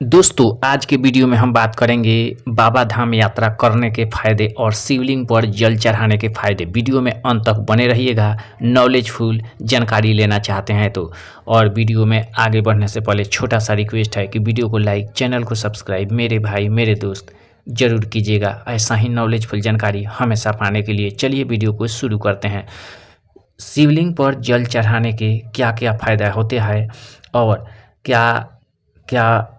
दोस्तों आज के वीडियो में हम बात करेंगे बाबा धाम यात्रा करने के फ़ायदे और शिवलिंग पर जल चढ़ाने के फ़ायदे। वीडियो में अंत तक बने रहिएगा। नॉलेजफुल जानकारी लेना चाहते हैं तो। और वीडियो में आगे बढ़ने से पहले छोटा सा रिक्वेस्ट है कि वीडियो को लाइक, चैनल को सब्सक्राइब मेरे भाई मेरे दोस्त ज़रूर कीजिएगा। ऐसा ही नॉलेजफुल जानकारी हमेशा पाने के लिए चलिए वीडियो को शुरू करते हैं। शिवलिंग पर जल चढ़ाने के क्या क्या फ़ायदा होते हैं और क्या क्या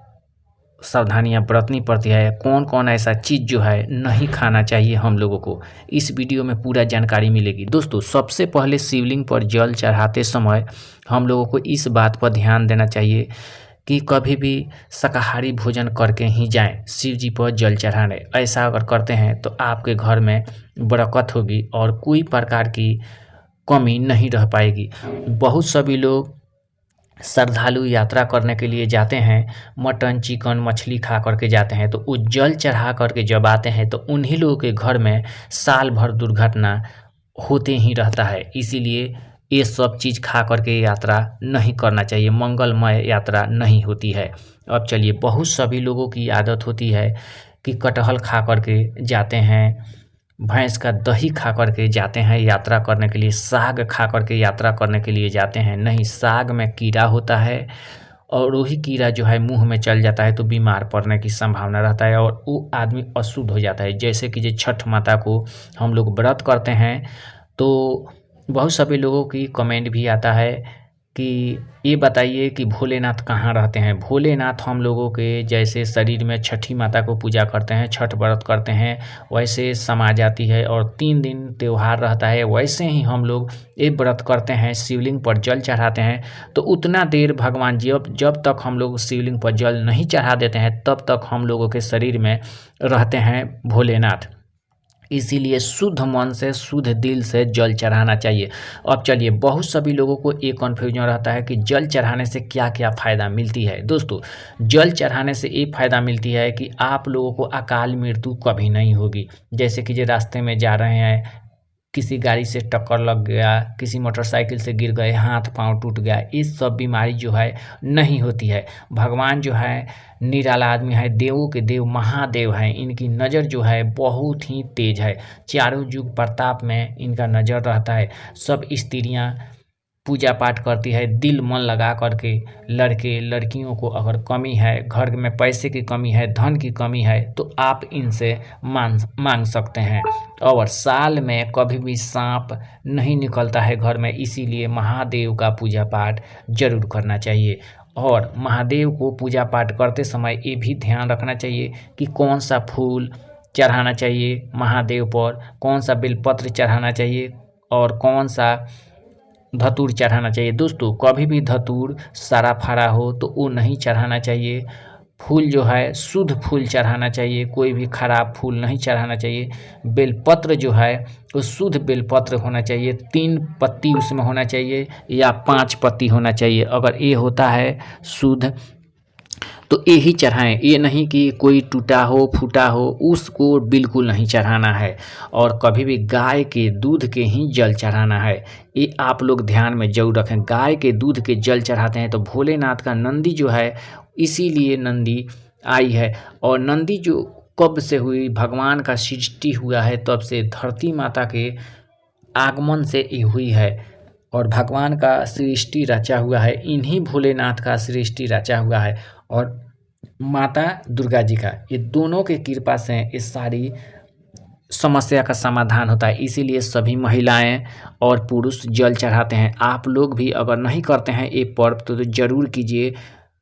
सावधानियां बरतनी पड़ती है, कौन कौन ऐसा चीज़ जो है नहीं खाना चाहिए हम लोगों को, इस वीडियो में पूरा जानकारी मिलेगी। दोस्तों सबसे पहले शिवलिंग पर जल चढ़ाते समय हम लोगों को इस बात पर ध्यान देना चाहिए कि कभी भी शाकाहारी भोजन करके ही जाएं शिव जी पर जल चढ़ाने। ऐसा अगर करते हैं तो आपके घर में बरकत होगी और कोई प्रकार की कमी नहीं रह पाएगी। बहुत सभी लोग श्रद्धालु यात्रा करने के लिए जाते हैं, मटन चिकन मछली खा करके जाते हैं, तो वो जल चढ़ा करके जब आते हैं तो उन्हीं लोगों के घर में साल भर दुर्घटना होते ही रहता है। इसीलिए ये सब चीज़ खा करके यात्रा नहीं करना चाहिए, मंगलमय यात्रा नहीं होती है। अब चलिए, बहुत सभी लोगों की आदत होती है कि कटहल खा करके जाते हैं, भैंस का दही खा करके जाते हैं यात्रा करने के लिए, साग खा करके यात्रा करने के लिए जाते हैं। नहीं, साग में कीड़ा होता है और वही कीड़ा जो है मुंह में चल जाता है तो बीमार पड़ने की संभावना रहता है और वो आदमी अशुद्ध हो जाता है। जैसे कि जो छठ माता को हम लोग व्रत करते हैं तो बहुत सभी लोगों की कमेंट भी आता है कि ये बताइए कि भोलेनाथ कहाँ रहते हैं। भोलेनाथ हम लोगों के जैसे शरीर में छठी माता को पूजा करते हैं, छठ व्रत करते हैं, वैसे समा जाती है और 3 दिन त्यौहार रहता है, वैसे ही हम लोग ये व्रत करते हैं, शिवलिंग पर जल चढ़ाते हैं। तो उतना देर भगवान जब तक हम लोग शिवलिंग पर जल नहीं चढ़ा देते हैं तब तक हम लोगों के शरीर में रहते हैं भोलेनाथ। इसीलिए शुद्ध मन से शुद्ध दिल से जल चढ़ाना चाहिए। अब चलिए, बहुत सभी लोगों को एक कन्फ्यूजन रहता है कि जल चढ़ाने से क्या क्या फ़ायदा मिलती है। दोस्तों जल चढ़ाने से ये फ़ायदा मिलती है कि आप लोगों को अकाल मृत्यु कभी नहीं होगी। जैसे कि जो रास्ते में जा रहे हैं, किसी गाड़ी से टक्कर लग गया, किसी मोटरसाइकिल से गिर गए, हाथ पांव टूट गया, इस सब बीमारी जो है नहीं होती है। भगवान जो है निराला आदमी है, देवों के देव महादेव हैं, इनकी नज़र जो है बहुत ही तेज है, चारों युग प्रताप में इनका नज़र रहता है। सब स्त्रियां पूजा पाठ करती है दिल मन लगा करके। लड़के लड़कियों को अगर कमी है, घर में पैसे की कमी है, धन की कमी है, तो आप इनसे मांग सकते हैं। और साल में कभी भी सांप नहीं निकलता है घर में, इसीलिए महादेव का पूजा पाठ जरूर करना चाहिए। और महादेव को पूजा पाठ करते समय ये भी ध्यान रखना चाहिए कि कौन सा फूल चढ़ाना चाहिए महादेव पर, कौन सा बेलपत्र चढ़ाना चाहिए और कौन सा धतूर चढ़ाना चाहिए। दोस्तों कभी भी धतूर सड़ा फड़ा हो तो वो नहीं चढ़ाना चाहिए। फूल जो है शुद्ध फूल चढ़ाना चाहिए, कोई भी खराब फूल नहीं चढ़ाना चाहिए। बेलपत्र जो है वो शुद्ध बेलपत्र होना चाहिए, 3 पत्ती उसमें होना चाहिए या 5 पत्ती होना चाहिए। अगर ये होता है शुद्ध तो ये ही चढ़ाएं, ये नहीं कि कोई टूटा हो फूटा हो, उसको बिल्कुल नहीं चढ़ाना है। और कभी भी गाय के दूध के ही जल चढ़ाना है, ये आप लोग ध्यान में जरूर रखें। गाय के दूध के जल चढ़ाते हैं तो भोलेनाथ का नंदी जो है, इसीलिए नंदी आई है। और नंदी जो कब से हुई, भगवान का सृष्टि हुआ है तब से, धरती माता के आगमन से ये हुई है और भगवान का सृष्टि रचा हुआ है, इन्हीं भोलेनाथ का सृष्टि रचा हुआ है और माता दुर्गा जी का, ये दोनों के कृपा से इस सारी समस्या का समाधान होता है। इसीलिए सभी महिलाएं और पुरुष जल चढ़ाते हैं। आप लोग भी अगर नहीं करते हैं ये पर्व तो ज़रूर कीजिए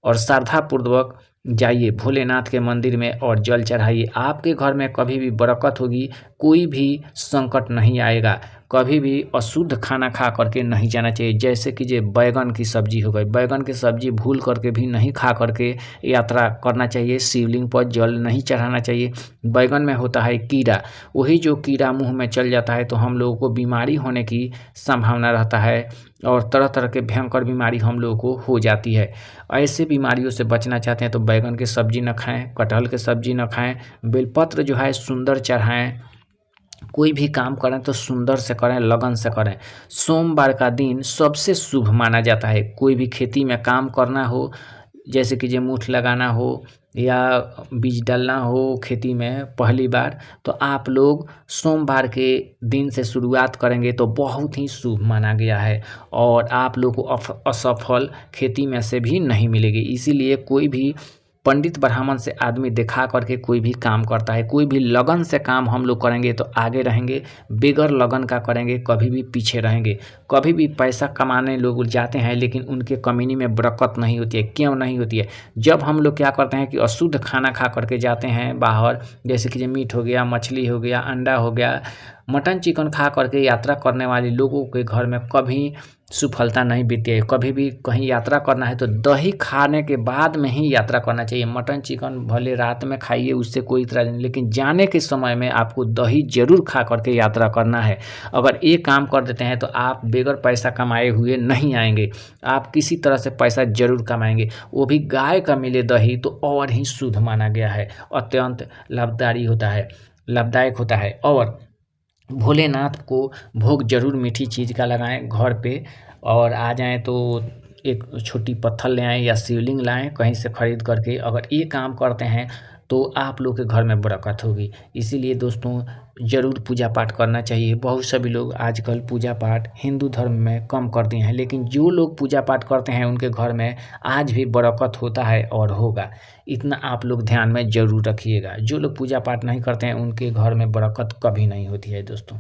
और श्रद्धापूर्वक जाइए भोलेनाथ के मंदिर में और जल चढ़ाइए। आपके घर में कभी भी बरकत होगी, कोई भी संकट नहीं आएगा। कभी भी अशुद्ध खाना खा करके नहीं जाना चाहिए। जैसे कि ये बैगन की सब्जी हो गई, बैगन की सब्जी भूल करके भी नहीं खा करके यात्रा करना चाहिए, शिवलिंग पर जल नहीं चढ़ाना चाहिए। बैगन में होता है कीड़ा, वही जो कीड़ा मुंह में चल जाता है तो हम लोगों को बीमारी होने की संभावना रहता है और तरह तरह के भयंकर बीमारी हम लोगों को हो जाती है। ऐसे बीमारियों से बचना चाहते हैं तो बैगन की सब्जी न खाएं, कटहल की सब्जी न खाएं, बेलपत्र जो है सुंदर चढ़ाएं। कोई भी काम करें तो सुंदर से करें, लगन से करें। सोमवार का दिन सबसे शुभ माना जाता है। कोई भी खेती में काम करना हो, जैसे कि जो मुठ लगाना हो या बीज डालना हो खेती में पहली बार, तो आप लोग सोमवार के दिन से शुरुआत करेंगे तो बहुत ही शुभ माना गया है और आप लोग को असफल खेती में से भी नहीं मिलेगी। इसीलिए कोई भी पंडित ब्राह्मण से आदमी दिखा करके कोई भी काम करता है, कोई भी लगन से काम हम लोग करेंगे तो आगे रहेंगे, बगैर लगन का करेंगे कभी भी पीछे रहेंगे। कभी भी पैसा कमाने लोग जाते हैं लेकिन उनके कमीनी में बरकत नहीं होती है। क्यों नहीं होती है? जब हम लोग क्या करते हैं कि अशुद्ध खाना खा करके जाते हैं बाहर, जैसे कि मीट हो गया, मछली हो गया, अंडा हो गया, मटन चिकन खा करके यात्रा करने वाले लोगों के घर में कभी सफलता नहीं बीती है। कभी भी कहीं यात्रा करना है तो दही खाने के बाद में ही यात्रा करना चाहिए। मटन चिकन भले रात में खाइए, उससे कोई इतराज़ नहीं, लेकिन जाने के समय में आपको दही जरूर खा करके यात्रा करना है। अगर ये काम कर देते हैं तो आप बगैर पैसा कमाए हुए नहीं आएंगे, आप किसी तरह से पैसा जरूर कमाएंगे, वो भी गाय का मिले दही तो और ही शुद्ध माना गया है, अत्यंत लाभदायक होता है। और भोलेनाथ को भोग जरूर मीठी चीज़ का लगाएं घर पे, और आ जाएं तो एक छोटी पत्थर ले आएं या शिवलिंग लाएं कहीं से खरीद करके। अगर ये काम करते हैं तो आप लोग के घर में बरकत होगी। इसीलिए दोस्तों ज़रूर पूजा पाठ करना चाहिए। बहुत सभी लोग आजकल पूजा पाठ हिंदू धर्म में कम कर दिए हैं, लेकिन जो लोग पूजा पाठ करते हैं उनके घर में आज भी बरकत होता है और होगा। इतना आप लोग ध्यान में ज़रूर रखिएगा। जो लोग पूजा पाठ नहीं करते हैं उनके घर में बरकत कभी नहीं होती है दोस्तों।